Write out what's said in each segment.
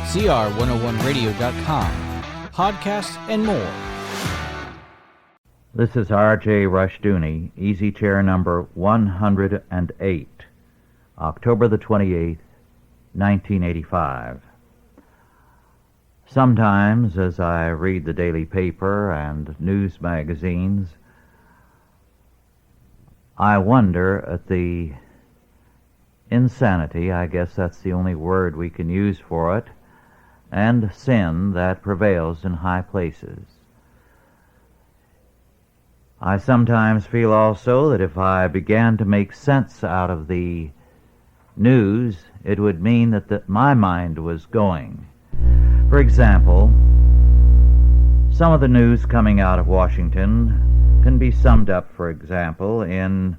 CR101radio.com, podcasts, and more. This is R.J. Rushdoony, Easy Chair number 108, October the 28th, 1985. Sometimes, as I read the daily paper and news magazines, I wonder at the insanity, I guess that's the only word we can use for it, and sin that prevails in high places. I sometimes feel also that if I began to make sense out of the news, it would mean that my mind was going. For example, some of the news coming out of Washington can be summed up, for example, in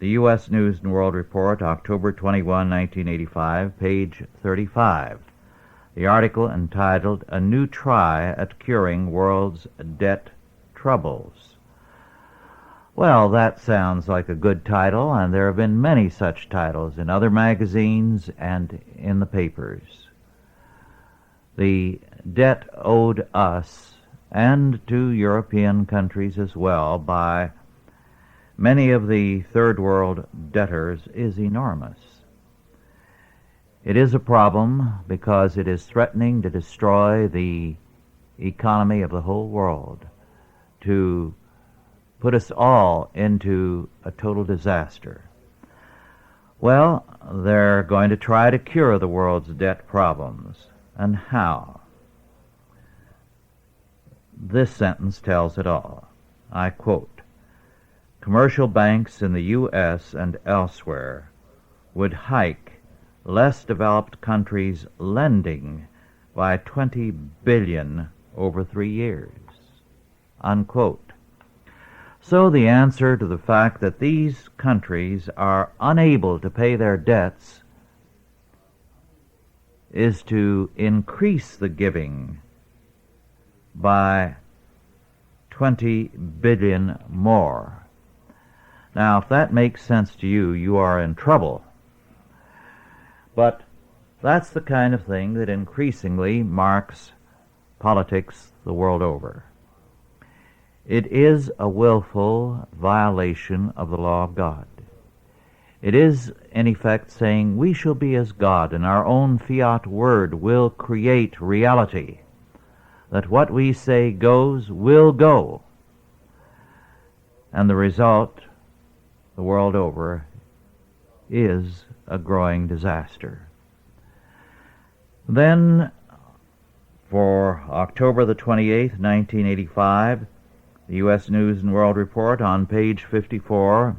the U.S. News and World Report, October 21, 1985, page 35. The article entitled, "A New Try at Curing World's Debt Troubles." Well, that sounds like a good title, and there have been many such titles in other magazines and in the papers. The debt owed us, and to European countries as well, by many of the third world debtors is enormous. It is a problem because it is threatening to destroy the economy of the whole world, to put us all into a total disaster. Well, they're going to try to cure the world's debt problems. And how? This sentence tells it all. I quote, "Commercial banks in the U.S. and elsewhere would hike less developed countries' lending by $20 billion over 3 years." Unquote. So the answer to the fact that these countries are unable to pay their debts is to increase the giving by $20 billion more. Now, if that makes sense to you, you are in trouble. But that's the kind of thing that increasingly marks politics the world over. It is a willful violation of the law of God. It is, in effect, saying we shall be as God, and our own fiat word will create reality. That what we say goes will go. And the result, the world over, is a growing disaster. Then, for October the 28th, 1985, the U.S. News and World Report on page 54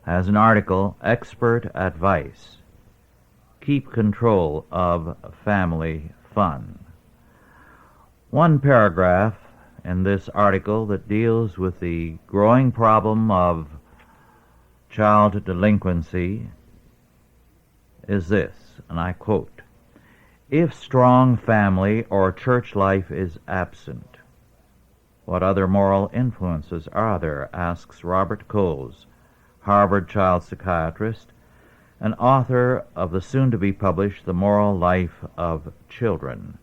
has an article, "Expert Advice. Keep Control of Family Fun." One paragraph in this article that deals with the growing problem of child delinquency is this, and I quote, "If strong family or church life is absent, what other moral influences are there?" asks Robert Coles, Harvard child psychiatrist and author of the soon-to-be-published The Moral Life of Children.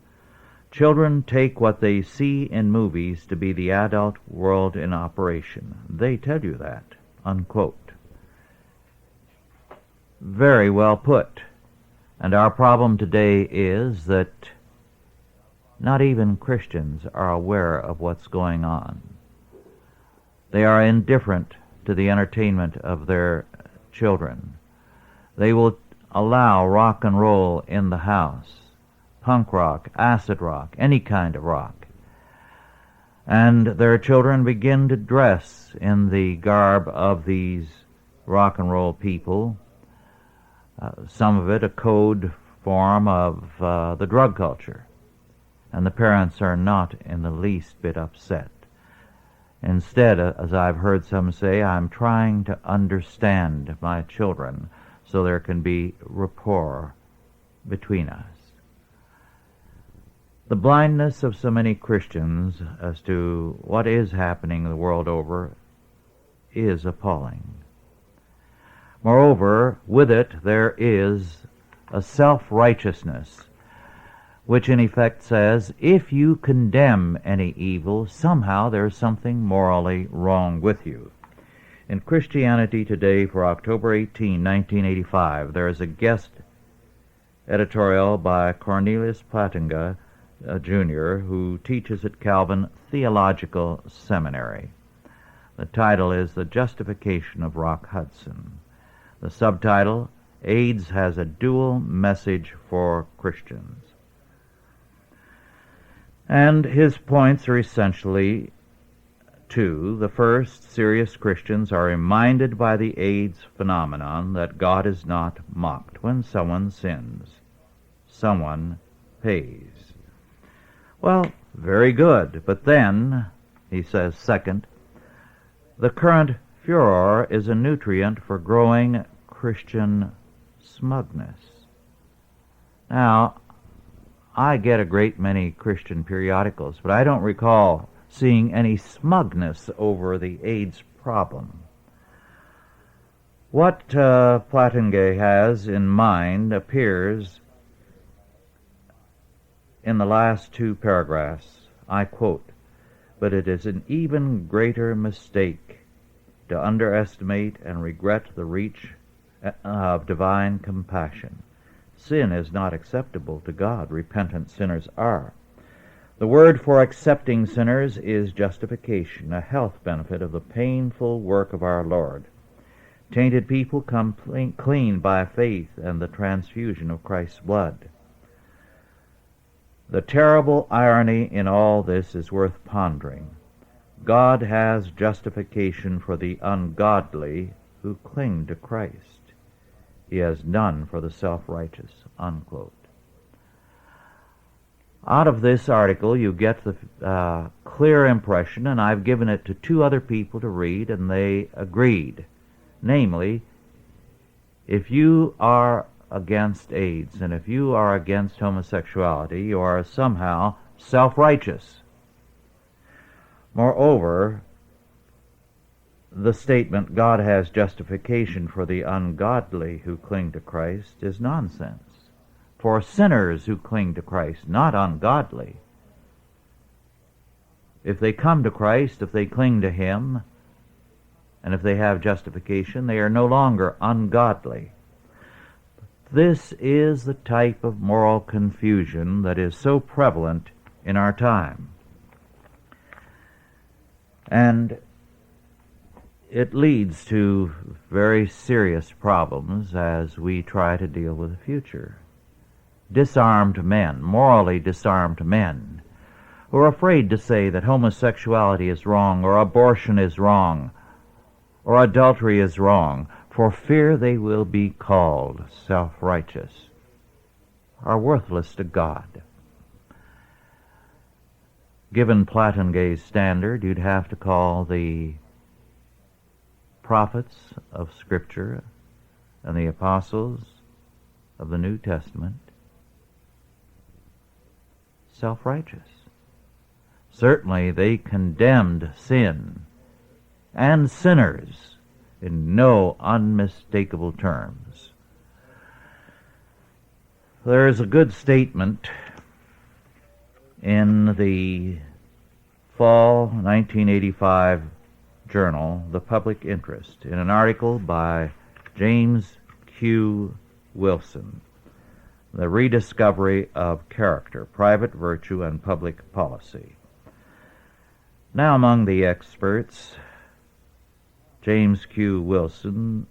Children take what they see in movies to be the adult world in operation. They tell you that, unquote. Very well put. And our problem today is that not even Christians are aware of what's going on. They are indifferent to the entertainment of their children. They will allow rock and roll in the house, punk rock, acid rock, any kind of rock. And their children begin to dress in the garb of these rock and roll people, some of it a code form of the drug culture. And the parents are not in the least bit upset. Instead, as I've heard some say, I'm trying to understand my children so there can be rapport between us. The blindness of so many Christians as to what is happening the world over is appalling. Moreover, with it there is a self-righteousness which in effect says, if you condemn any evil, somehow there's something morally wrong with you. In Christianity Today for October 18, 1985, there is a guest editorial by Cornelius Plantinga, Jr., who teaches at Calvin Theological Seminary. The title is The Justification of Rock Hudson. The subtitle, AIDS has a dual message for Christians. And his points are essentially two. The first, serious Christians are reminded by the AIDS phenomenon that God is not mocked. When someone sins, someone pays. Well, very good. But then, he says, second, the current furor is a nutrient for growing Christian smugness. Now, I get a great many Christian periodicals, but I don't recall seeing any smugness over the AIDS problem. What Plantinga has in mind appears in the last two paragraphs. I quote, "But it is an even greater mistake to underestimate and regret the reach of divine compassion. Sin is not acceptable to God. Repentant sinners are. The word for accepting sinners is justification, a health benefit of the painful work of our Lord. Tainted people come clean by faith and the transfusion of Christ's blood. The terrible irony in all this is worth pondering. God has justification for the ungodly who cling to Christ. He has none for the self-righteous," unquote. Out of this article you get the clear impression, and I've given it to two other people to read, and they agreed. Namely, if you are against AIDS and if you are against homosexuality, you are somehow self-righteous. Moreover, the statement, God has justification for the ungodly who cling to Christ, is nonsense. For sinners who cling to Christ, not ungodly. If they come to Christ, if they cling to Him, and if they have justification, they are no longer ungodly. This is the type of moral confusion that is so prevalent in our time. And it leads to very serious problems as we try to deal with the future. Disarmed men, morally disarmed men, who are afraid to say that homosexuality is wrong, or abortion is wrong, or adultery is wrong, for fear they will be called self-righteous, are worthless to God. Given Plantinga's standard, you'd have to call the prophets of Scripture and the apostles of the New Testament self-righteous. Certainly they condemned sin and sinners in no unmistakable terms. There is a good statement in the fall 1985 journal, The Public Interest, in an article by James Q. Wilson, The Rediscovery of Character, Private Virtue and Public Policy. Now, among the experts, James Q. Wilson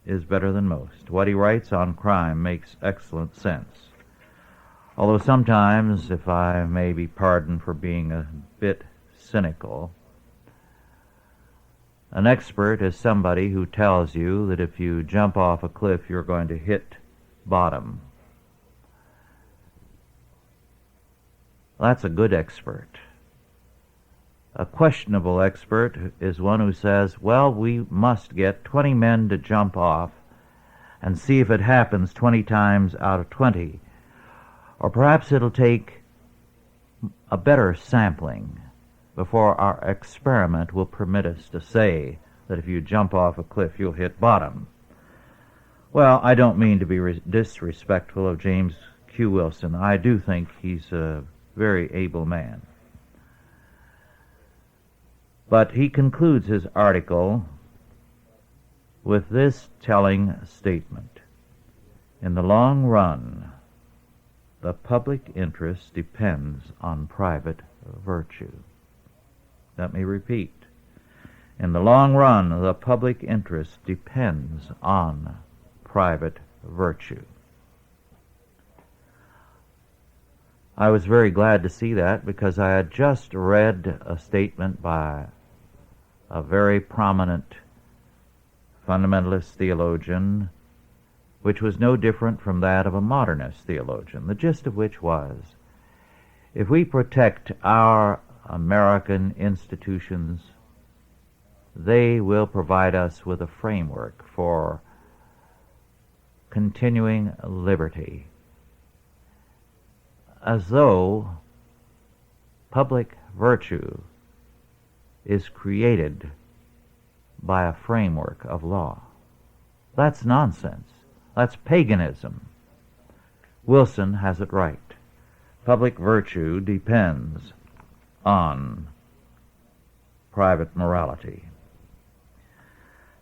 is better than most. What he writes on crime makes excellent sense. Although sometimes, if I may be pardoned for being a bit cynical, an expert is somebody who tells you that if you jump off a cliff, you're going to hit bottom. That's a good expert. A questionable expert is one who says, well, we must get 20 men to jump off and see if it happens 20 times out of 20. Or perhaps it'll take a better sampling before our experiment will permit us to say that if you jump off a cliff, you'll hit bottom. Well, I don't mean to be disrespectful of James Hugh Wilson. I do think he's a very able man. But he concludes his article with this telling statement. In the long run, the public interest depends on private virtue. Let me repeat. In the long run, the public interest depends on private virtue. I was very glad to see that because I had just read a statement by a very prominent fundamentalist theologian, which was no different from that of a modernist theologian, the gist of which was, if we protect our American institutions, they will provide us with a framework for continuing liberty, as though public virtue is created by a framework of law. That's nonsense. That's paganism. Wilson has it right. Public virtue depends on private morality.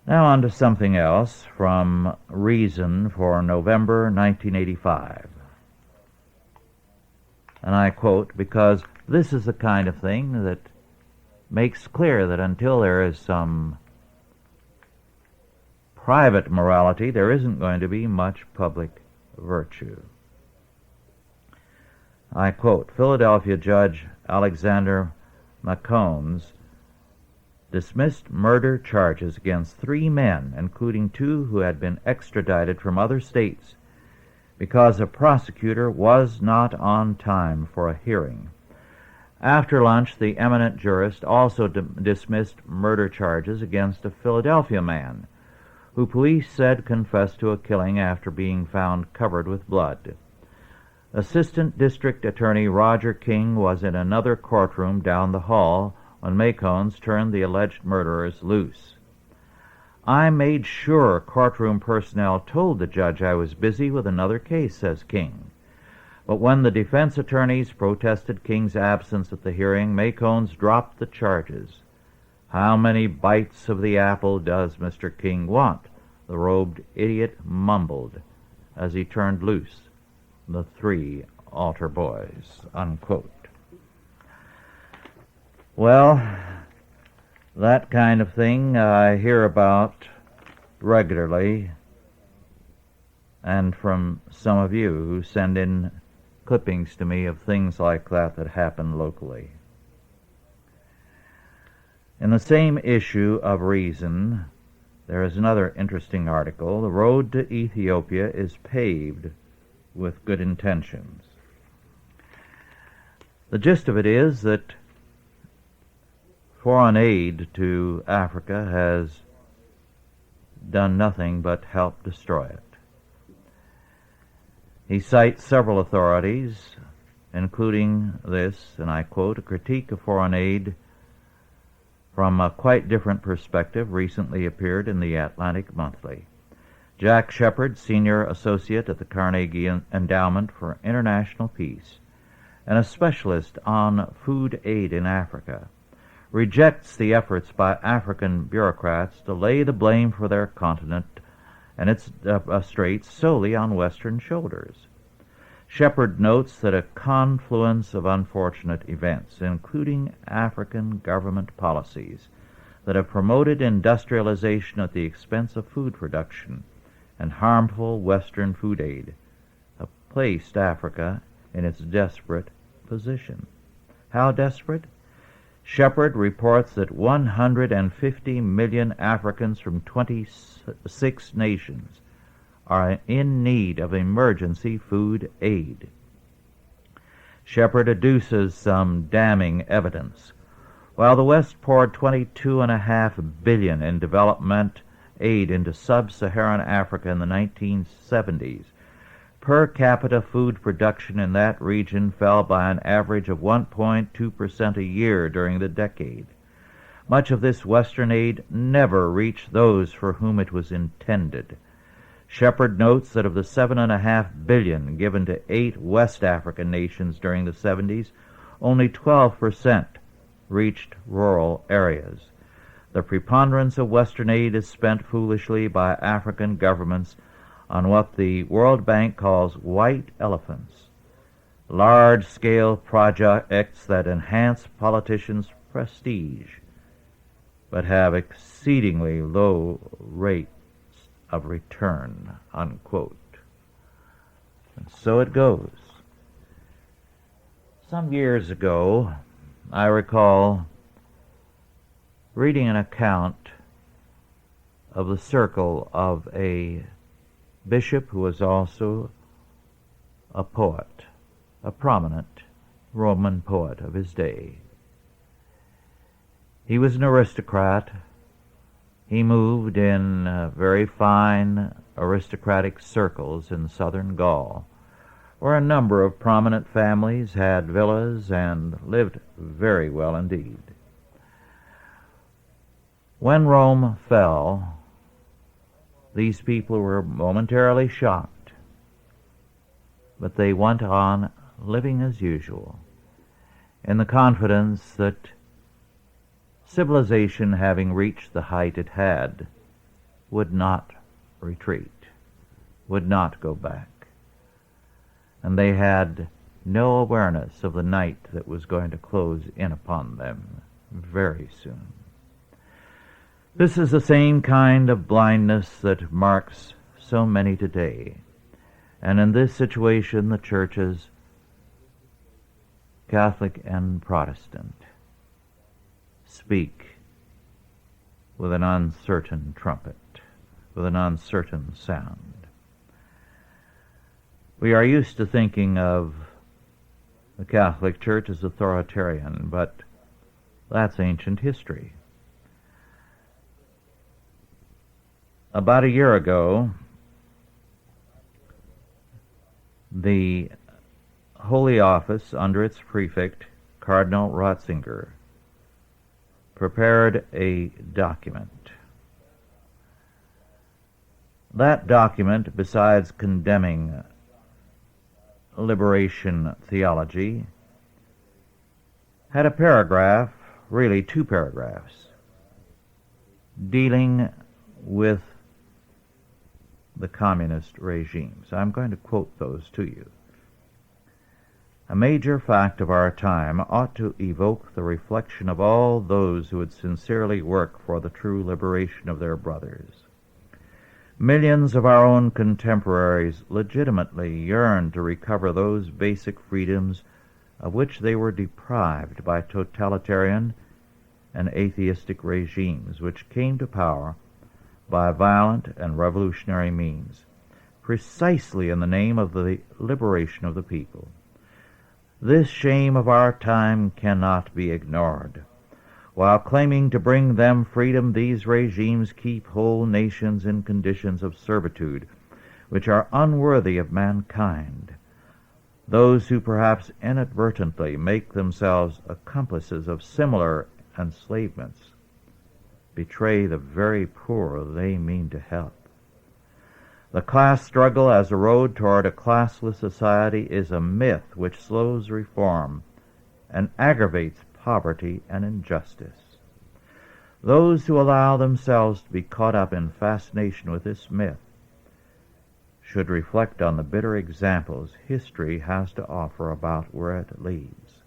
Now on to something else from Reason for November 1985. And I quote, because this is the kind of thing that makes clear that until there is some private morality, there isn't going to be much public virtue. I quote, Philadelphia Judge Alexander McCombs dismissed murder charges against 3 men, including 2 who had been extradited from other states, because a prosecutor was not on time for a hearing. After lunch, the eminent jurist also dismissed murder charges against a Philadelphia man, who police said confessed to a killing after being found covered with blood. Assistant District Attorney Roger King was in another courtroom down the hall when Macones turned the alleged murderers loose. I made sure courtroom personnel told the judge I was busy with another case, says King. But when the defense attorneys protested King's absence at the hearing, Macones dropped the charges. How many bites of the apple does Mr. King want? The robed idiot mumbled as he turned loose the 3 altar boys, unquote. Well, that kind of thing I hear about regularly, and from some of you who send in clippings to me of things like that that happen locally. In the same issue of Reason, there is another interesting article. The road to Ethiopia is paved with good intentions. The gist of it is that foreign aid to Africa has done nothing but help destroy it. He cites several authorities, including this, and I quote, a critique of foreign aid from a quite different perspective recently appeared in the Atlantic Monthly. Jack Shepard, senior associate at the Carnegie Endowment for International Peace, and a specialist on food aid in Africa, rejects the efforts by African bureaucrats to lay the blame for their continent and its straits solely on Western shoulders. Shepard notes that a confluence of unfortunate events, including African government policies that have promoted industrialization at the expense of food production and harmful Western food aid, have placed Africa in its desperate position. How desperate? Shepard reports that 150 million Africans from 26 nations are in need of emergency food aid. Shepard adduces some damning evidence. While the West poured $22.5 billion in development aid into sub-Saharan Africa in the 1970s, per capita food production in that region fell by an average of 1.2% a year during the decade. Much of this Western aid never reached those for whom it was intended. Shepard notes that of the $7.5 billion given to 8 West African nations during the 70s, only 12% reached rural areas. The preponderance of Western aid is spent foolishly by African governments on what the World Bank calls white elephants, large-scale projects that enhance politicians' prestige but have exceedingly low rates of return, unquote. And so it goes. Some years ago, I recall reading an account of the circle of a bishop who was also a poet, a prominent Roman poet of his day. He was an aristocrat. He moved in very fine aristocratic circles in southern Gaul, where a number of prominent families had villas and lived very well indeed. When Rome fell, these people were momentarily shocked, but they went on living as usual, in the confidence that civilization, having reached the height it had, would not retreat, would not go back. And they had no awareness of the night that was going to close in upon them very soon. This is the same kind of blindness that marks so many today. And in this situation, the churches, Catholic and Protestant, speak with an uncertain trumpet, with an uncertain sound. We are used to thinking of the Catholic Church as authoritarian, but that's ancient history. About a year ago, the Holy Office, under its prefect, Cardinal Ratzinger, prepared a document. That document, besides condemning liberation theology, had a paragraph, really 2 paragraphs, dealing with the communist regimes. I'm going to quote those to you. A major fact of our time ought to evoke the reflection of all those who would sincerely work for the true liberation of their brothers. Millions of our own contemporaries legitimately yearn to recover those basic freedoms of which they were deprived by totalitarian and atheistic regimes which came to power by violent and revolutionary means, precisely in the name of the liberation of the people. This shame of our time cannot be ignored. While claiming to bring them freedom, these regimes keep whole nations in conditions of servitude which are unworthy of mankind. Those who perhaps inadvertently make themselves accomplices of similar enslavements betray the very poor they mean to help. The class struggle as a road toward a classless society is a myth which slows reform and aggravates poverty and injustice. Those who allow themselves to be caught up in fascination with this myth should reflect on the bitter examples history has to offer about where it leads.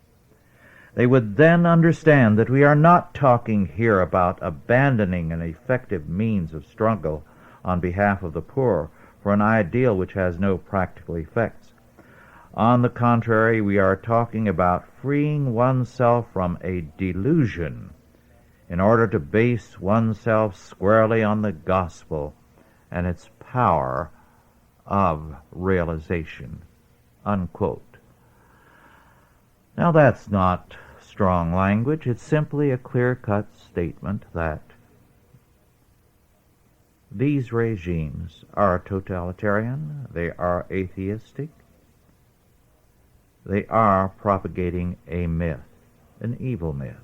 They would then understand that we are not talking here about abandoning an effective means of struggle on behalf of the poor for an ideal which has no practical effects. On the contrary, we are talking about freeing oneself from a delusion in order to base oneself squarely on the gospel and its power of realization, unquote. Now that's not strong language. It's simply a clear-cut statement that these regimes are totalitarian, they are atheistic, they are propagating a myth, an evil myth.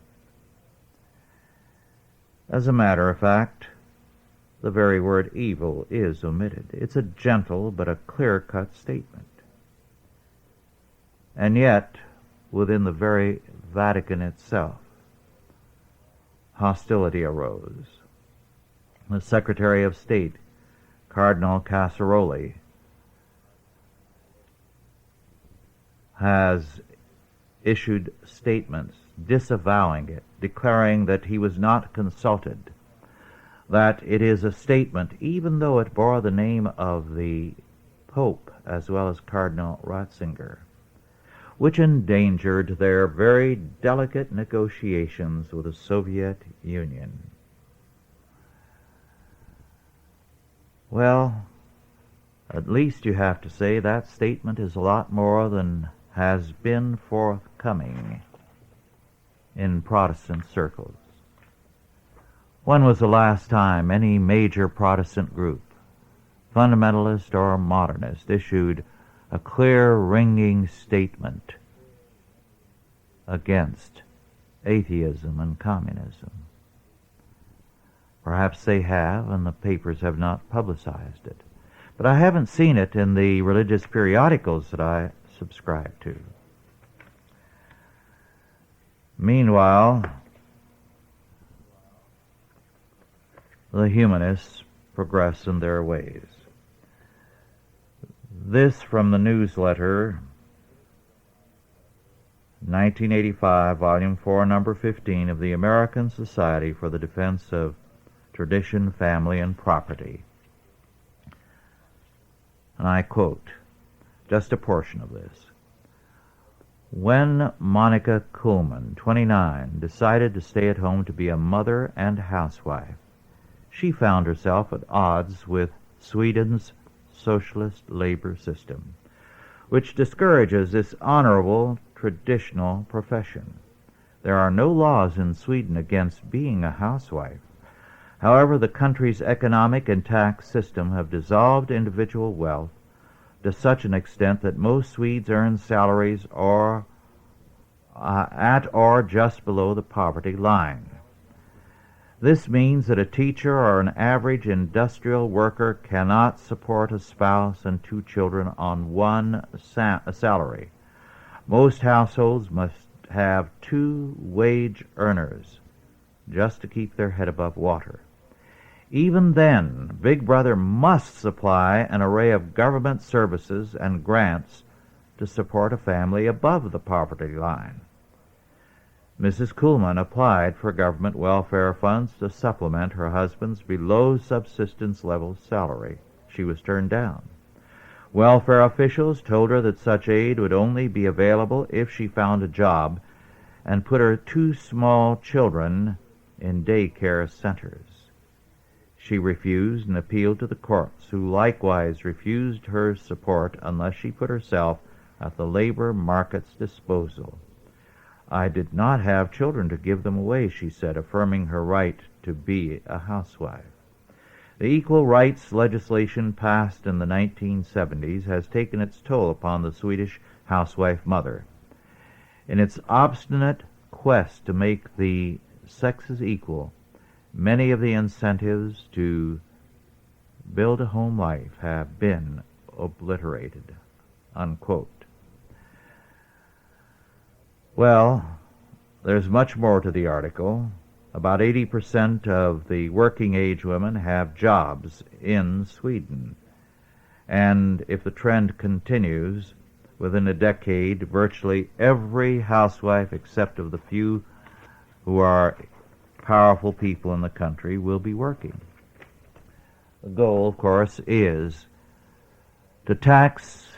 As a matter of fact, the very word evil is omitted. It's a gentle but a clear-cut statement. And yet, within the very Vatican itself, hostility arose. The Secretary of State, Cardinal Casseroli, has issued statements disavowing it, declaring that he was not consulted, that it is a statement, even though it bore the name of the Pope as well as Cardinal Ratzinger, which endangered their very delicate negotiations with the Soviet Union. Well, at least you have to say that statement is a lot more than has been forthcoming in Protestant circles. When was the last time any major Protestant group, fundamentalist or modernist, issued a clear, ringing statement against atheism and communism? Perhaps they have, and the papers have not publicized it. But I haven't seen it in the religious periodicals that I subscribe to. Meanwhile, the humanists progress in their ways. This from the newsletter, 1985, Volume 4, Number 15 of the American Society for the Defense of Tradition, Family, and Property. And I quote just a portion of this. When Monica Kuhlman, 29, decided to stay at home to be a mother and housewife, she found herself at odds with Sweden's socialist labor system, which discourages this honorable traditional profession. There are no laws in Sweden against being a housewife. However, the country's economic and tax system have dissolved individual wealth to such an extent that most Swedes earn salaries at or just below the poverty line. This means that a teacher or an average industrial worker cannot support a spouse and 2 children on one salary. Most households must have 2 wage earners just to keep their head above water. Even then, Big Brother must supply an array of government services and grants to support a family above the poverty line. Mrs. Kuhlman applied for government welfare funds to supplement her husband's below subsistence level salary. She was turned down. Welfare officials told her that such aid would only be available if she found a job and put her 2 small children in daycare centers. She refused and appealed to the courts, who likewise refused her support unless she put herself at the labor market's disposal. I did not have children to give them away, she said, affirming her right to be a housewife. The equal rights legislation passed in the 1970s has taken its toll upon the Swedish housewife mother. In its obstinate quest to make the sexes equal, many of the incentives to build a home life have been obliterated." Unquote. Well, there's much more to the article. About 80% of the working-age women have jobs in Sweden. And if the trend continues, within a decade, virtually every housewife, except of the few who are powerful people in the country, will be working. The goal, of course, is to tax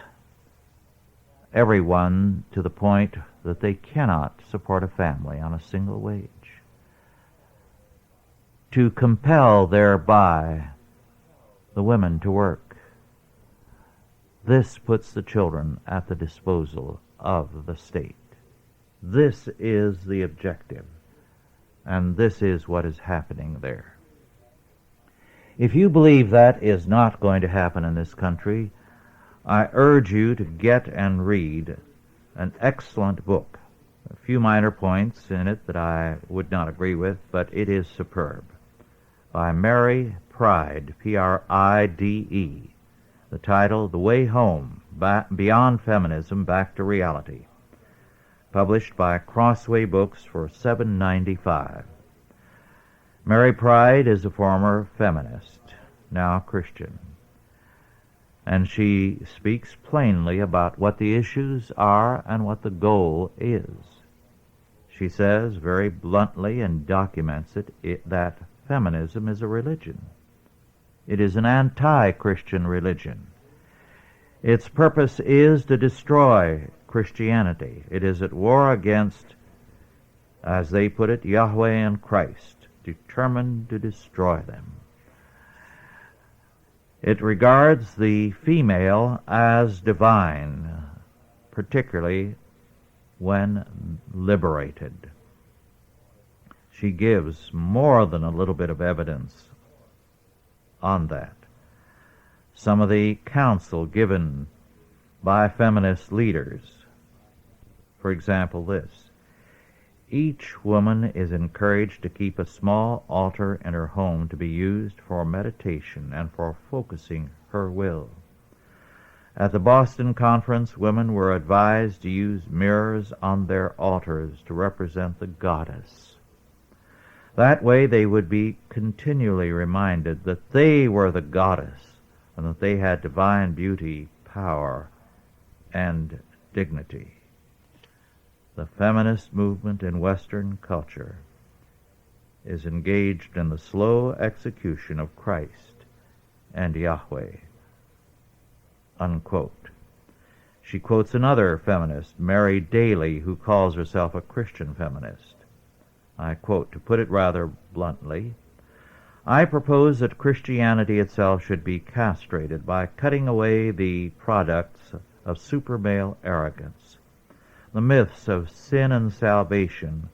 everyone to the point that they cannot support a family on a single wage, to compel thereby the women to work. This puts the children at the disposal of the state. This is the objective, and this is what is happening there. If you believe that is not going to happen in this country, I urge you to get and read an excellent book. A few minor points in it that I would not agree with, but it is superb. by Mary Pride, Pride. The title, The Way Home, Beyond Feminism, Back to Reality, published by Crossway Books for $7.95. Mary Pride is a former feminist, now Christian, and she speaks plainly about what the issues are and what the goal is. She says very bluntly and documents it that feminism is a religion. It is an anti-Christian religion. Its purpose is to destroy Christianity. It is at war against, as they put it, Yahweh and Christ, determined to destroy them. It regards the female as divine, particularly when liberated. She gives more than a little bit of evidence on that. Some of the counsel given by feminist leaders, for example, this: each woman is encouraged to keep a small altar in her home to be used for meditation and for focusing her will. At the Boston conference, women were advised to use mirrors on their altars to represent the goddess. That way they would be continually reminded that they were the goddess and that they had divine beauty, power, and dignity. The feminist movement in Western culture is engaged in the slow execution of Christ and Yahweh." Unquote. She quotes another feminist, Mary Daly, who calls herself a Christian feminist. I quote, to put it rather bluntly, "I propose that Christianity itself should be castrated by cutting away the products of supermale arrogance, the myths of sin and salvation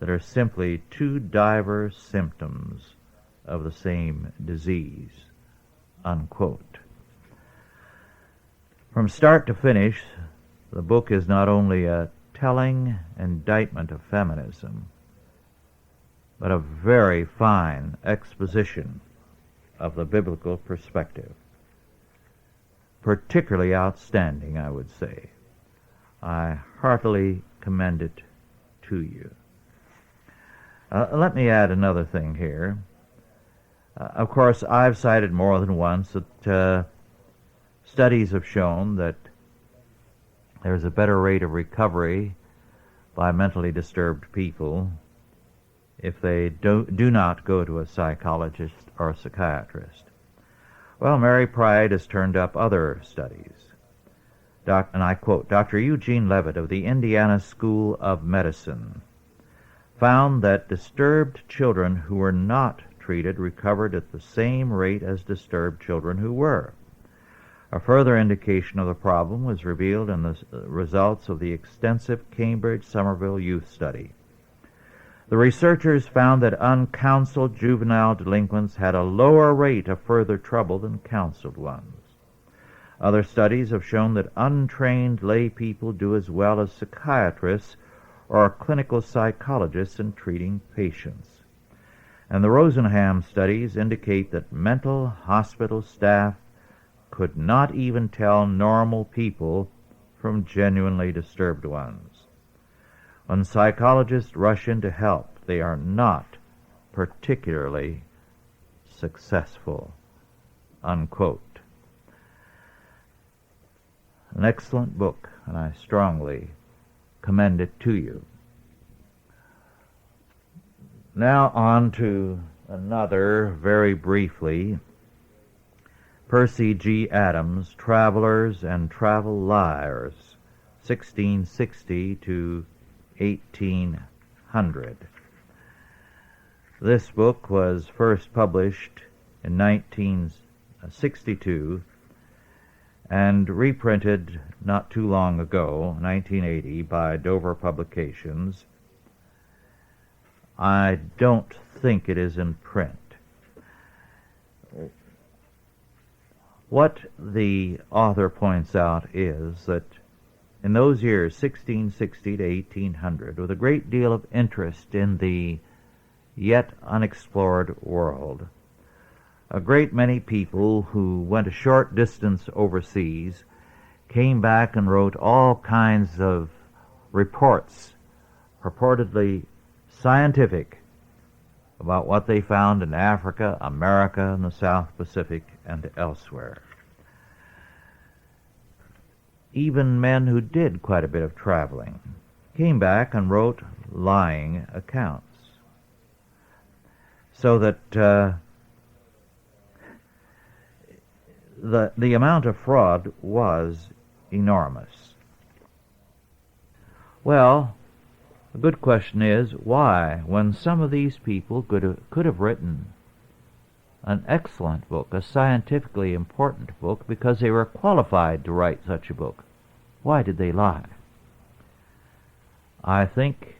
that are simply two diverse symptoms of the same disease." Unquote. From start to finish, the book is not only a telling indictment of feminism, but a very fine exposition of the biblical perspective. Particularly outstanding, I would say. I heartily commend it to you. Let me add another thing here. Of course, I've cited more than once that studies have shown that there's a better rate of recovery by mentally disturbed people if they do not go to a psychologist or a psychiatrist. Well, Mary Pride has turned up other studies. And I quote, Dr. Eugene Levitt of the Indiana School of Medicine found that disturbed children who were not treated recovered at the same rate as disturbed children who were. A further indication of the problem was revealed in the results of the extensive Cambridge-Somerville youth study. The researchers found that uncounseled juvenile delinquents had a lower rate of further trouble than counseled ones. Other studies have shown that untrained lay people do as well as psychiatrists or clinical psychologists in treating patients. And the Rosenham studies indicate that mental hospital staff could not even tell normal people from genuinely disturbed ones. When psychologists rush in to help, they are not particularly successful." Unquote. An excellent book, and I strongly commend it to you. Now on to another, very briefly. Percy G. Adams, Travelers and Travel Liars, 1660 to 1800. This book was first published in 1962 and reprinted not too long ago, 1980, by Dover Publications. I don't think it is in print. What the author points out is that in those years, 1660 to 1800, with a great deal of interest in the yet unexplored world. A great many people who went a short distance overseas came back and wrote all kinds of reports, purportedly scientific, about what they found in Africa, America, and the South Pacific, and elsewhere. Even men who did quite a bit of traveling came back and wrote lying accounts. So that the amount of fraud was enormous. Well, the good question is, why, when some of these people could have written an excellent book, a scientifically important book, because they were qualified to write such a book, why did they lie? I think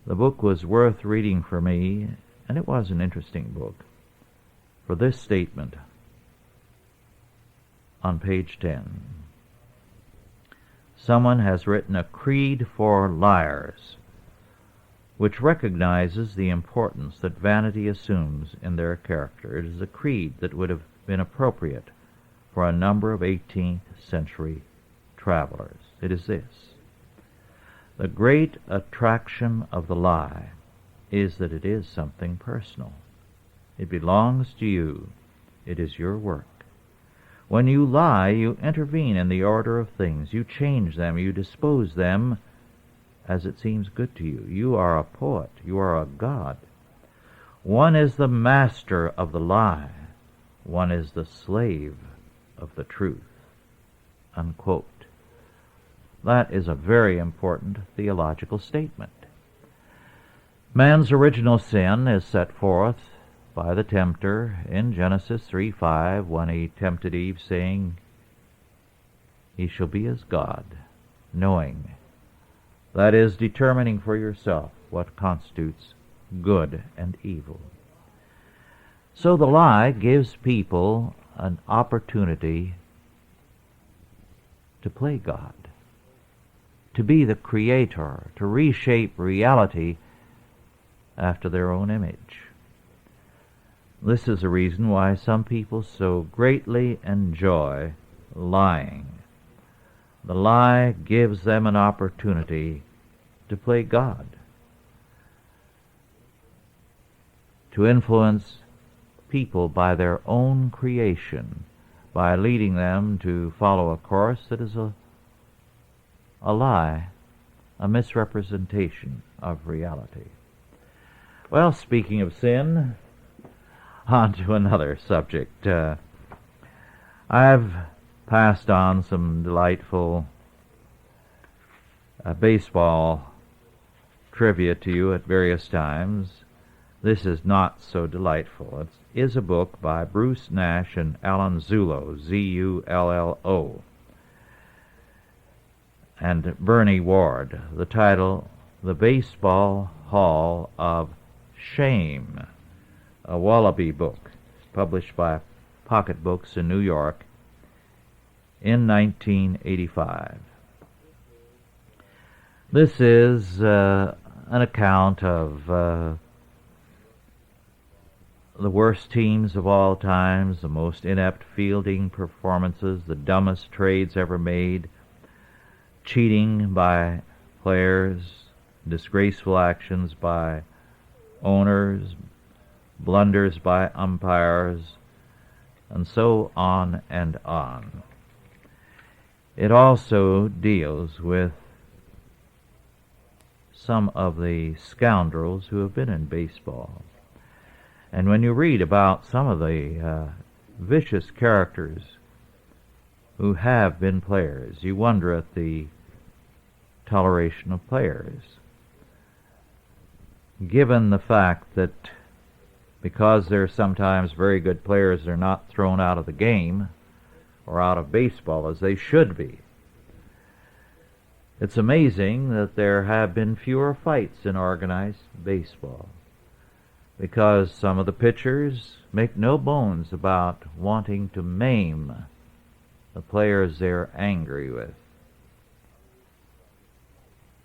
the book was worth reading for me, and it was an interesting book, for this statement on page 10. Someone has written a creed for liars, which recognizes the importance that vanity assumes in their character. It is a creed that would have been appropriate for a number of 18th century travelers. It is this: the great attraction of the lie is that it is something personal. It belongs to you. It is your work. When you lie, you intervene in the order of things. You change them. You dispose them as it seems good to you. You are a poet. You are a god. One is the master of the lie. One is the slave of the truth. Unquote. That is a very important theological statement. Man's original sin is set forth by the tempter in Genesis 3:5 when he tempted Eve, saying, "He shall be as God," knowing. That is, determining for yourself what constitutes good and evil. So the lie gives people an opportunity to play God, to be the creator, to reshape reality after their own image. This is the reason why some people so greatly enjoy lying. The lie gives them an opportunity to play God, to influence people by their own creation, by leading them to follow a course that is a lie, a misrepresentation of reality. Well, speaking of sin, on to another subject. I've passed on some delightful baseball trivia to you at various times. This is not so delightful. It is a book by Bruce Nash and Alan Zullo, Z-U-L-L-O, and Bernie Ward. The title, The Baseball Hall of Shame, a Wallaby book, published by Pocket Books in New York in 1985. This is an account of the worst teams of all times, the most inept fielding performances, the dumbest trades ever made, cheating by players, disgraceful actions by owners, blunders by umpires, and so on and on. It also deals with some of the scoundrels who have been in baseball. And when you read about some of the vicious characters who have been players, you wonder at the toleration of players, given the fact that because they're sometimes very good players, they're not thrown out of the game or out of baseball as they should be. It's amazing that there have been fewer fights in organized baseball, because some of the pitchers make no bones about wanting to maim the players they're angry with.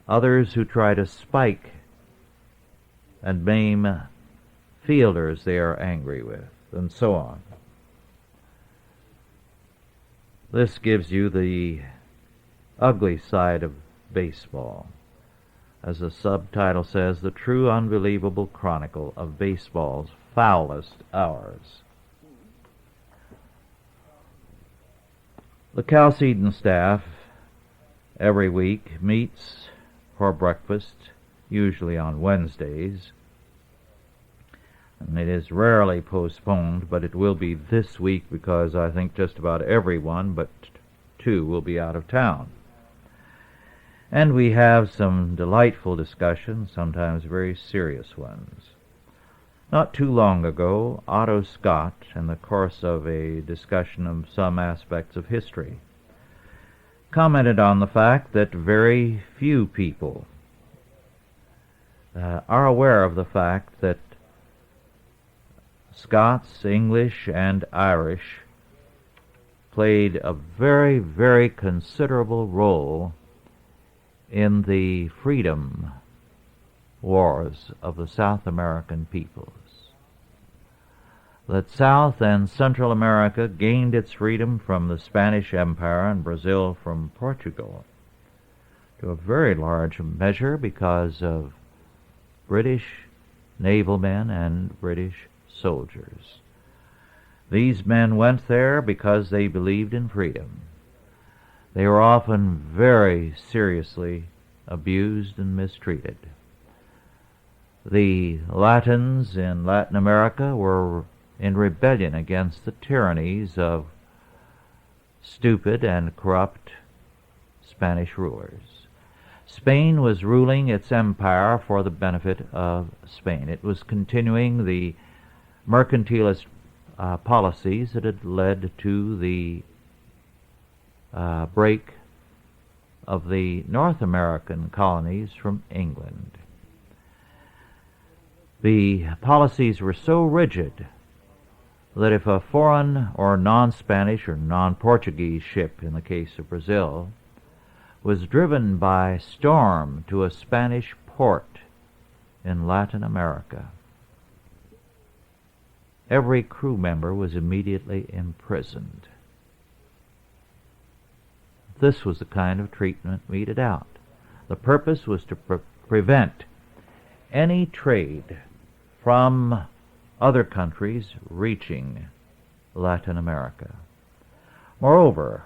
Others who try to spike and maim fielders they are angry with, and so on. This gives you the ugly side of baseball. As the subtitle says, the true unbelievable chronicle of baseball's foulest hours. The Chalcedon staff every week meets for breakfast, usually on Wednesdays, and it is rarely postponed, but it will be this week because I think just about everyone but two will be out of town. And we have some delightful discussions, sometimes very serious ones. Not too long ago, Otto Scott, in the course of a discussion of some aspects of history, commented on the fact that very few people are aware of the fact that Scots, English, and Irish played a very, very considerable role in the freedom wars of the South American peoples. That South and Central America gained its freedom from the Spanish Empire and Brazil from Portugal to a very large measure because of British naval men and British soldiers. These men went there because they believed in freedom. They were often very seriously abused and mistreated. The Latins in Latin America were in rebellion against the tyrannies of stupid and corrupt Spanish rulers. Spain was ruling its empire for the benefit of Spain. It was continuing the mercantilist policies that had led to the break of the North American colonies from England. The policies were so rigid that if a foreign or non-Spanish or non-Portuguese ship, in the case of Brazil, was driven by storm to a Spanish port in Latin America, every crew member was immediately imprisoned. This was the kind of treatment meted out. The purpose was to prevent any trade from other countries reaching Latin America. Moreover,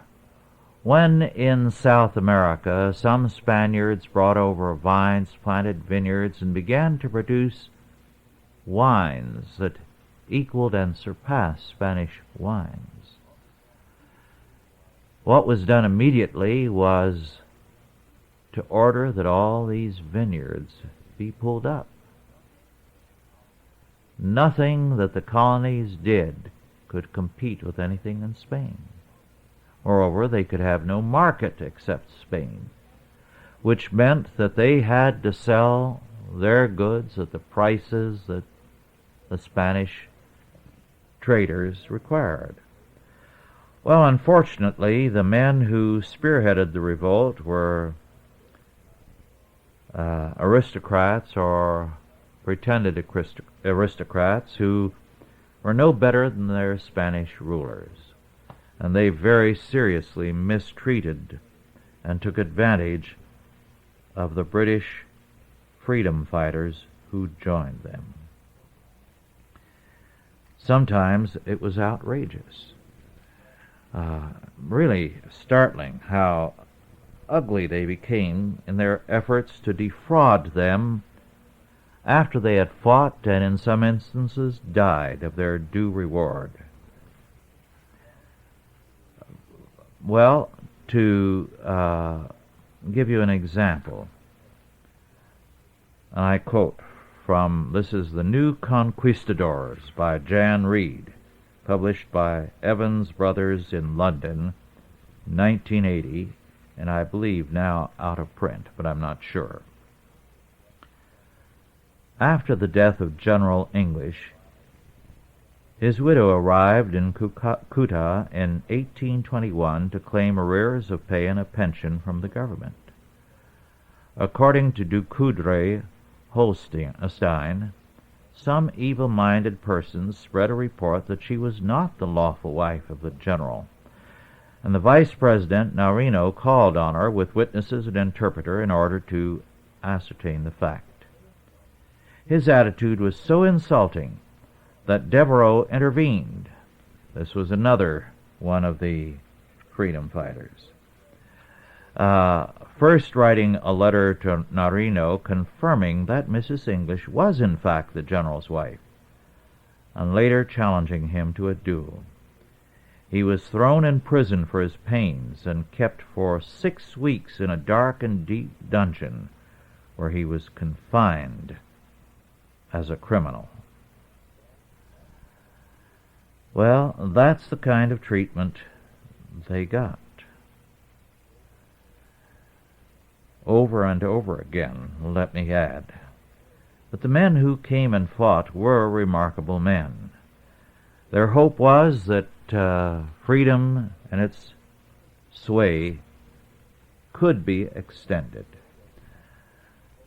when in South America some Spaniards brought over vines, planted vineyards, and began to produce wines that equaled and surpassed Spanish wines, what was done immediately was to order that all these vineyards be pulled up. Nothing that the colonies did could compete with anything in Spain. Moreover, they could have no market except Spain, which meant that they had to sell their goods at the prices that the Spanish traders required. Well, unfortunately, the men who spearheaded the revolt were aristocrats or pretended aristocrats who were no better than their Spanish rulers, and they very seriously mistreated and took advantage of the British freedom fighters who joined them. Sometimes it was outrageous. Really startling how ugly they became in their efforts to defraud them after they had fought and in some instances died of their due reward. Well, to give you an example, I quote from, this is The New Conquistadors by Jan Reed, published by Evans Brothers in London, 1980, and I believe now out of print, but I'm not sure. After the death of General English, his widow arrived in Calcutta in 1821 to claim arrears of pay and a pension from the government. According to Ducoudray, Holstein, some evil-minded persons spread a report that she was not the lawful wife of the general, and the Vice President Narino called on her with witnesses and interpreter in order to ascertain the fact. His attitude was so insulting that Devereaux intervened. This was another one of the freedom fighters. First writing a letter to Narino confirming that Mrs. English was in fact the general's wife, and later challenging him to a duel. He was thrown in prison for his pains and kept for 6 weeks in a dark and deep dungeon where he was confined as a criminal. Well, that's the kind of treatment they got. Over and over again, let me add. But the men who came and fought were remarkable men. Their hope was that freedom and its sway could be extended.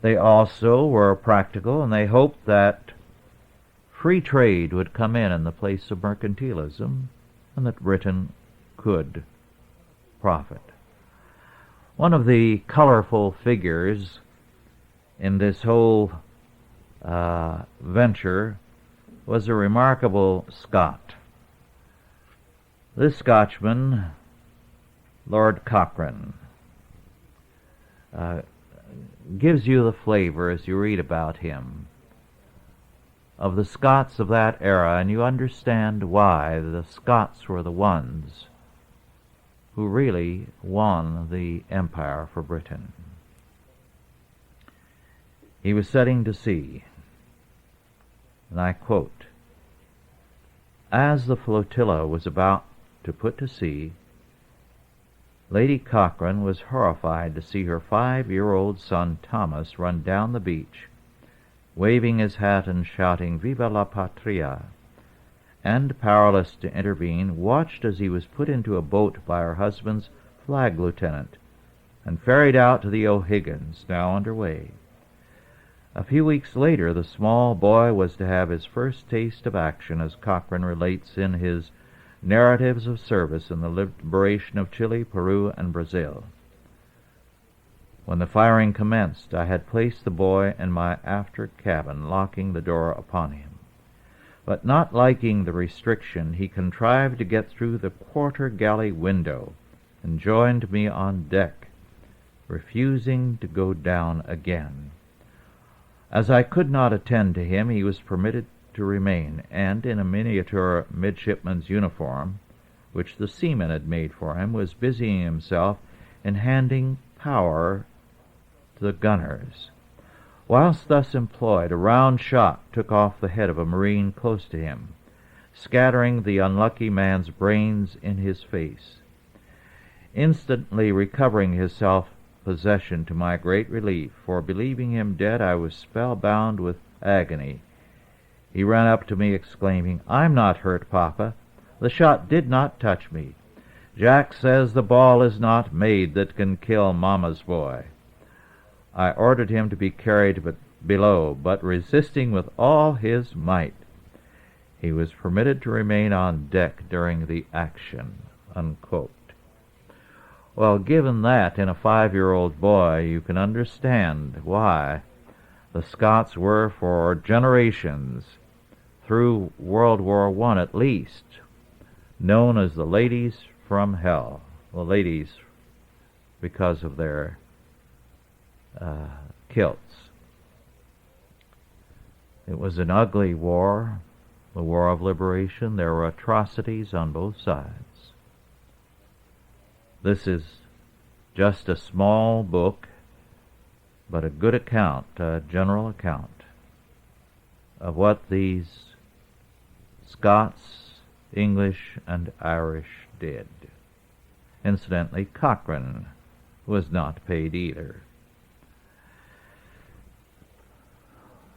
They also were practical, and they hoped that free trade would come in the place of mercantilism, and that Britain could profit. One of the colorful figures in this whole venture was a remarkable Scot. This Scotchman, Lord Cochrane, gives you the flavor as you read about him of the Scots of that era, and you understand why the Scots were the ones who really won the empire for Britain. He was setting to sea, and I quote, "As the flotilla was about to put to sea, Lady Cochrane was horrified to see her 5-year-old son Thomas run down the beach, waving his hat and shouting, 'Viva la Patria!' and, powerless to intervene, watched as he was put into a boat by her husband's flag lieutenant and ferried out to the O'Higgins, now under way. A few weeks later, the small boy was to have his first taste of action, as Cochrane relates in his Narratives of Service in the Liberation of Chile, Peru, and Brazil. When the firing commenced, I had placed the boy in my after cabin, locking the door upon him. But not liking the restriction, he contrived to get through the quarter-galley window and joined me on deck, refusing to go down again. As I could not attend to him, he was permitted to remain, and in a miniature midshipman's uniform, which the seaman had made for him, was busying himself in handing power to the gunners. Whilst thus employed, a round shot took off the head of a Marine close to him, scattering the unlucky man's brains in his face. Instantly recovering his self-possession, to my great relief, for believing him dead I was spellbound with agony, he ran up to me exclaiming, "I'm not hurt, Papa. The shot did not touch me. Jack says the ball is not made that can kill Mama's boy." I ordered him to be carried below, but resisting with all his might, he was permitted to remain on deck during the action. Unquote. Well, given that in a 5-year-old boy, you can understand why the Scots were for generations, through World War I at least, known as the ladies from hell. The ladies because of their kilts. It was an ugly war, the War of Liberation. There were atrocities on both sides. This is just a small book, but a good account, a general account of what these Scots, English, and Irish did. Incidentally, Cochrane was not paid either.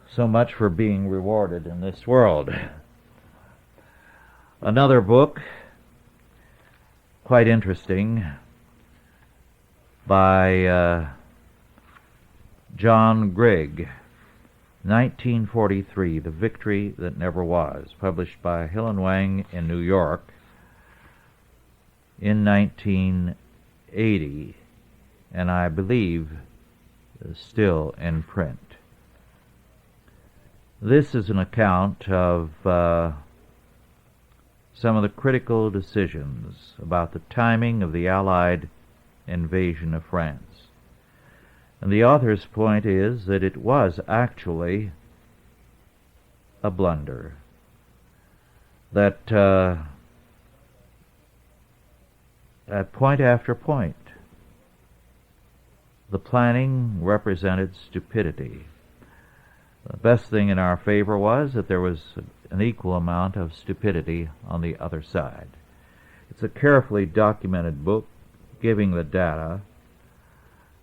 So much for being rewarded in this world. Another book, quite interesting, by John Grigg, 1943, The Victory That Never Was, published by Hill and Wang in New York in 1980, and I believe is still in print. This is an account of some of the critical decisions about the timing of the Allied invasion of France. And the author's point is that it was actually a blunder, that at point after point, the planning represented stupidity. The best thing in our favor was that there was an equal amount of stupidity on the other side. It's a carefully documented book giving the data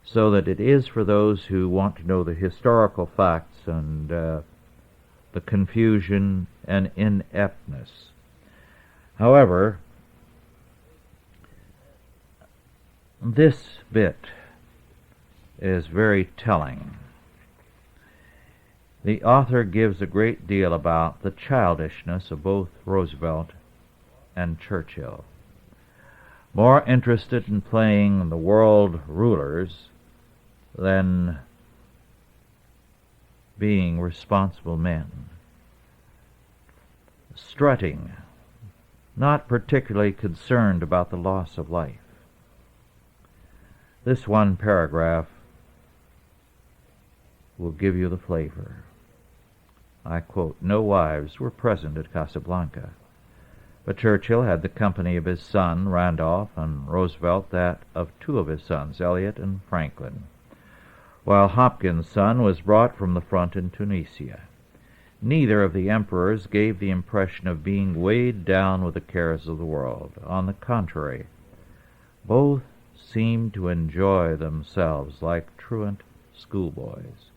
so that it is for those who want to know the historical facts and the confusion and ineptness. However, this bit is very telling. The author gives a great deal about the childishness of both Roosevelt and Churchill, more interested in playing the world rulers than being responsible men, strutting, not particularly concerned about the loss of life. This one paragraph will give you the flavor. I quote, "No wives were present at Casablanca, but Churchill had the company of his son, Randolph, and Roosevelt that of two of his sons, Eliot and Franklin, while Hopkins' son was brought from the front in Tunisia. Neither of the emperors gave the impression of being weighed down with the cares of the world. On the contrary, both seemed to enjoy themselves like truant schoolboys.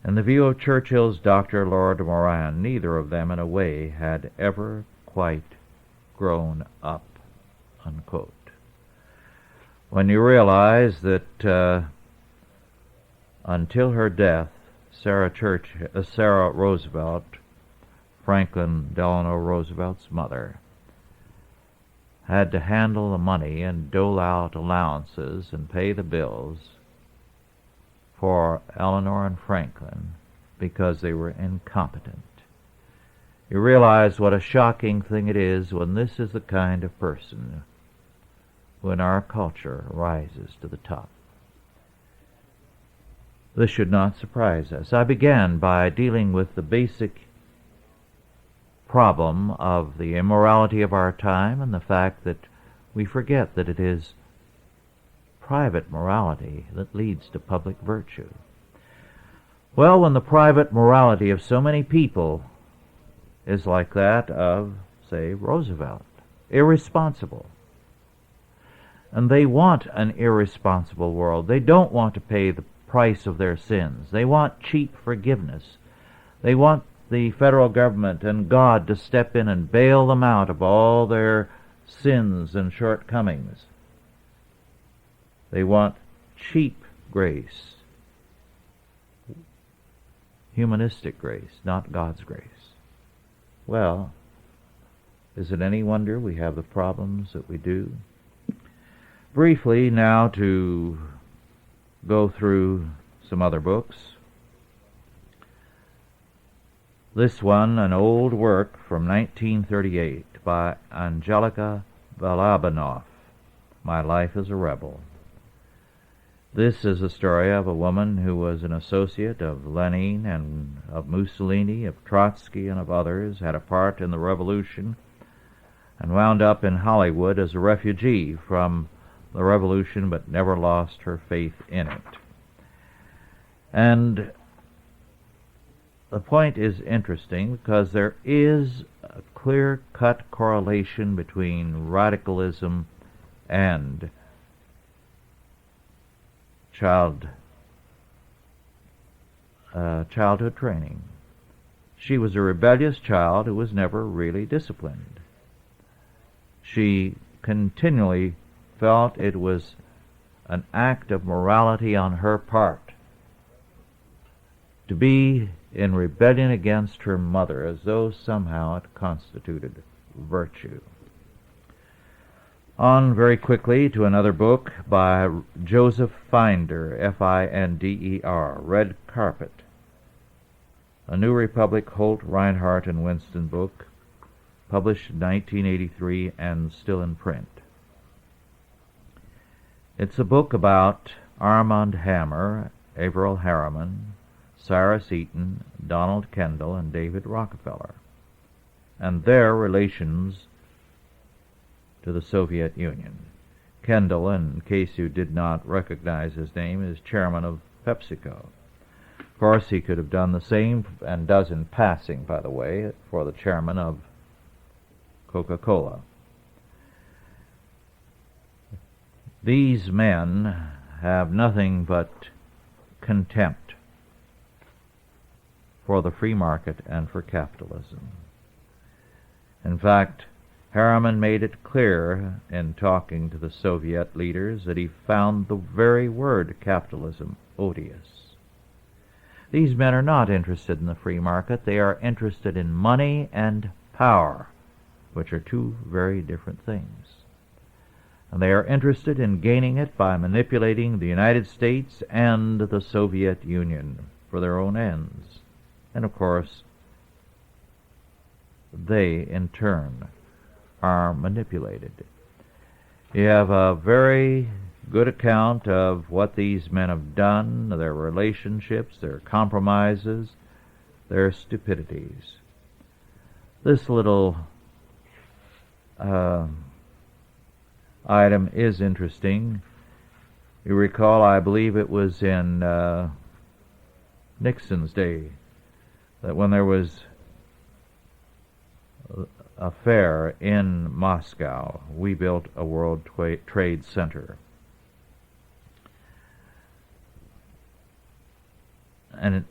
In the view of Churchill's Dr. Lord Moran, neither of them, in a way, had ever quite grown up," unquote. When you realize that until her death, Sarah Roosevelt, Franklin Delano Roosevelt's mother, had to handle the money and dole out allowances and pay the bills for Eleanor and Franklin because they were incompetent. You realize what a shocking thing it is when this is the kind of person who in our culture rises to the top. This should not surprise us. I began by dealing with the basic problem of the immorality of our time and the fact that we forget that it is private morality that leads to public virtue. Well, when the private morality of so many people is like that of, say, Roosevelt, irresponsible, and they want an irresponsible world. They don't want to pay the price of their sins. They want cheap forgiveness. They want the federal government and God to step in and bail them out of all their sins and shortcomings. They want cheap grace, humanistic grace, not God's grace. Well, is it any wonder we have the problems that we do? Briefly now to go through some other books. This one, an old work from 1938 by Angelika Balabanov, My Life as a Rebel. This is a story of a woman who was an associate of Lenin and of Mussolini, of Trotsky, and of others, had a part in the revolution, and wound up in Hollywood as a refugee from the revolution, but never lost her faith in it. And the point is interesting because there is a clear-cut correlation between radicalism and childhood training. She was a rebellious child who was never really disciplined. She continually felt it was an act of morality on her part to be in rebellion against her mother, as though somehow it constituted virtue. On very quickly to another book by Joseph Finder, Finder, Red Carpet, a New Republic, Holt, Reinhardt, and Winston book, published in 1983 and still in print. It's a book about Armand Hammer, Averell Harriman, Cyrus Eaton, Donald Kendall, and David Rockefeller, and their relations to the Soviet Union. Kendall, in case you did not recognize his name, is chairman of PepsiCo. Of course, he could have done the same, and does in passing, by the way, for the chairman of Coca-Cola. These men have nothing but contempt for the free market and for capitalism. In fact, Harriman made it clear in talking to the Soviet leaders that he found the very word capitalism odious. These men are not interested in the free market. They are interested in money and power, which are two very different things. And they are interested in gaining it by manipulating the United States and the Soviet Union for their own ends. And of course, they in turn are manipulated. You have a very good account of what these men have done, their relationships, their compromises, their stupidities. This little item is interesting. You recall, I believe it was in Nixon's day, that when there was a fair in Moscow, we built a World Trade Center. And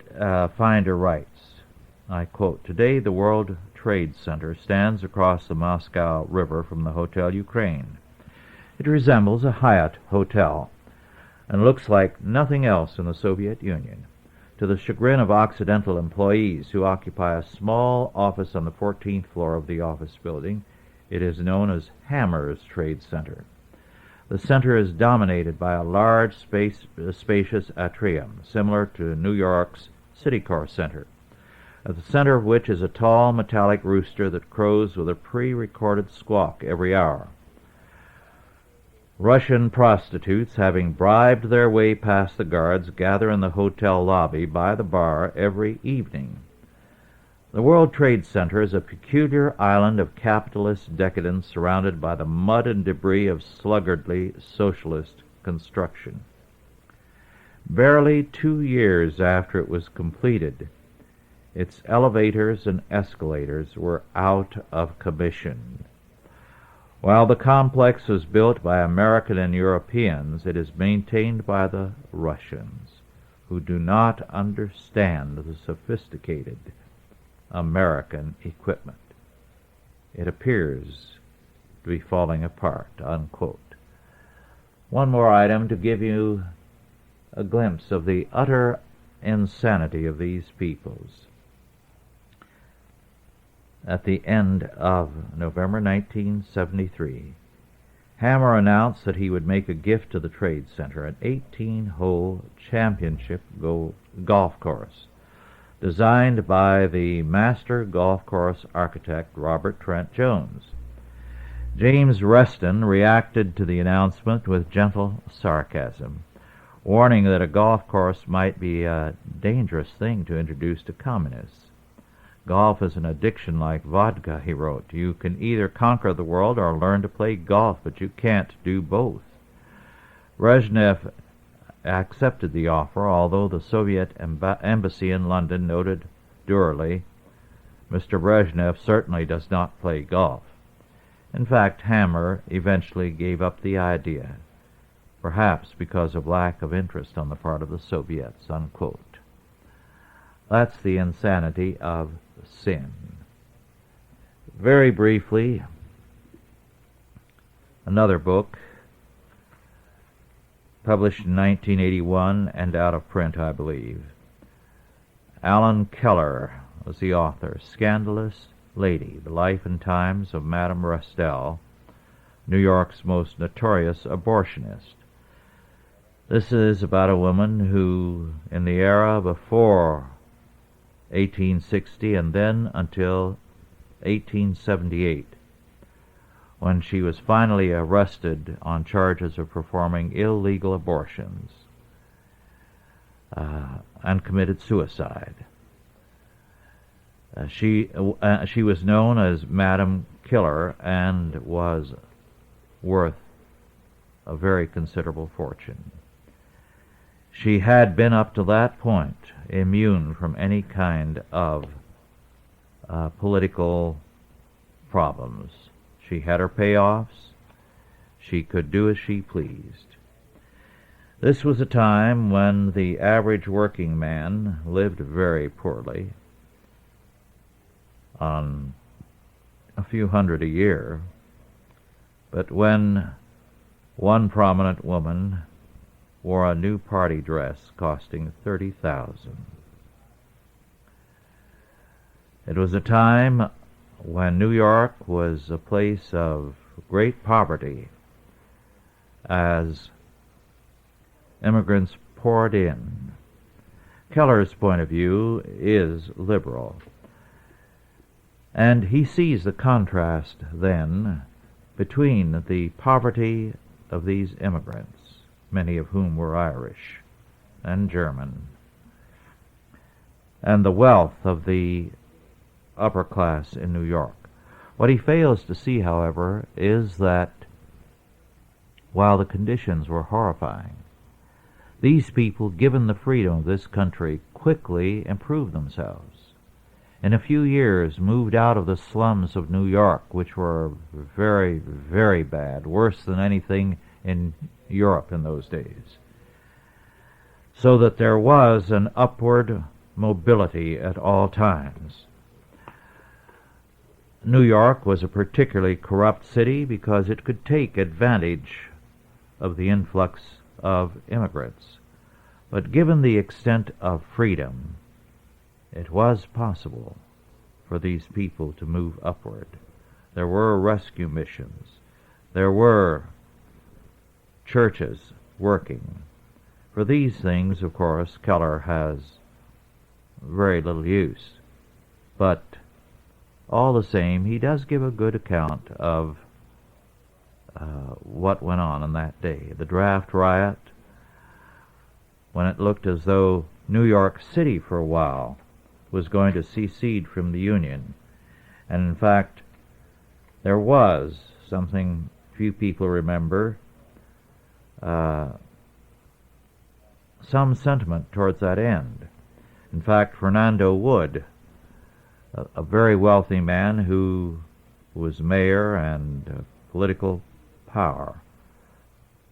Finder writes, I quote, "Today the World Trade Center stands across the Moscow River from the Hotel Ukraine. It resembles a Hyatt hotel and looks like nothing else in the Soviet Union. To the chagrin of Occidental employees who occupy a small office on the 14th floor of the office building, it is known as Hammer's Trade Center. The center is dominated by a large, spacious atrium, similar to New York's Citicorp Center, at the center of which is a tall metallic rooster that crows with a pre-recorded squawk every hour. Russian prostitutes, having bribed their way past the guards, gather in the hotel lobby by the bar every evening. The World Trade Center is a peculiar island of capitalist decadence surrounded by the mud and debris of sluggardly socialist construction. Barely 2 years after it was completed, its elevators and escalators were out of commission. While the complex was built by American and Europeans, it is maintained by the Russians, who do not understand the sophisticated American equipment. It appears to be falling apart," unquote. One more item to give you a glimpse of the utter insanity of these peoples. At the end of November 1973, Hammer announced that he would make a gift to the Trade Center, an 18-hole championship golf course, designed by the master golf course architect Robert Trent Jones. James Reston reacted to the announcement with gentle sarcasm, warning that a golf course might be a dangerous thing to introduce to communists. "Golf is an addiction like vodka," he wrote. "You can either conquer the world or learn to play golf, but you can't do both." Brezhnev accepted the offer, although the Soviet embassy in London noted dourly, "Mr. Brezhnev certainly does not play golf." In fact, Hammer eventually gave up the idea, perhaps because of lack of interest on the part of the Soviets, unquote. That's the insanity of sin. Very briefly, another book, published in 1981 and out of print, I believe. Alan Keller was the author. Scandalous Lady, The Life and Times of Madame Restell, New York's most notorious abortionist. This is about a woman who, in the era before 1860 and then until 1878, when she was finally arrested on charges of performing illegal abortions, and committed suicide. She was known as Madame Killer and was worth a very considerable fortune. She had been up to that point immune from any kind of political problems. She had her payoffs. She could do as she pleased. This was a time when the average working man lived very poorly, on a few hundred a year, but when one prominent woman wore a new party dress costing $30,000. It was a time when New York was a place of great poverty as immigrants poured in. Keller's point of view is liberal, and he sees the contrast then between the poverty of these immigrants, many of whom were Irish and German, and the wealth of the upper class in New York. What he fails to see, however, is that while the conditions were horrifying, these people, given the freedom of this country, quickly improved themselves. In a few years, moved out of the slums of New York, which were very, very bad, worse than anything in Europe in those days, so that there was an upward mobility at all times. New York was a particularly corrupt city because it could take advantage of the influx of immigrants. But given the extent of freedom, it was possible for these people to move upward. There were rescue missions. There were churches working. For these things, of course, Keller has very little use. But all the same, he does give a good account of what went on that day. The draft riot, when it looked as though New York City for a while was going to secede from the Union. And in fact, there was something few people remember, some sentiment towards that end. In fact, Fernando Wood, a very wealthy man who was mayor and political power,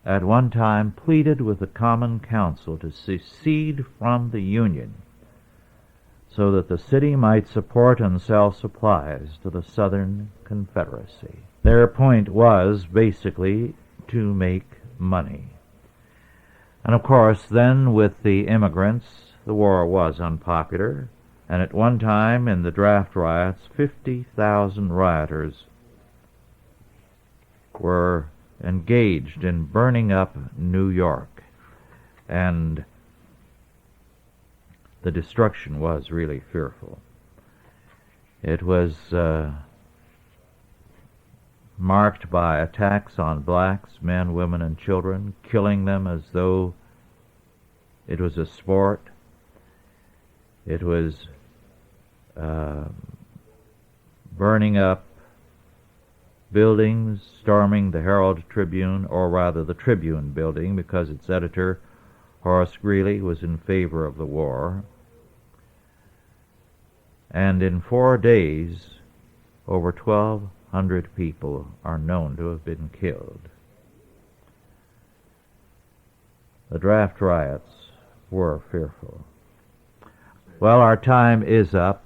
at one time pleaded with the Common Council to secede from the Union so that the city might support and sell supplies to the Southern Confederacy. Their point was basically to make money. And of course, then with the immigrants, the war was unpopular, and at one time in the draft riots, 50,000 rioters were engaged in burning up New York, and the destruction was really fearful. It was marked by attacks on blacks, men, women, and children, killing them as though it was a sport. It was burning up buildings, storming the Herald Tribune, or rather the Tribune building, because its editor, Horace Greeley, was in favor of the war. And in 4 days, over 1,200 people are known to have been killed. The draft riots were fearful. Well, our time is up.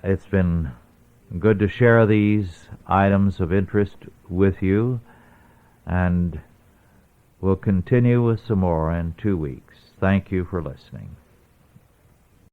It's been good to share these items of interest with you, and we'll continue with some more in 2 weeks. Thank you for listening.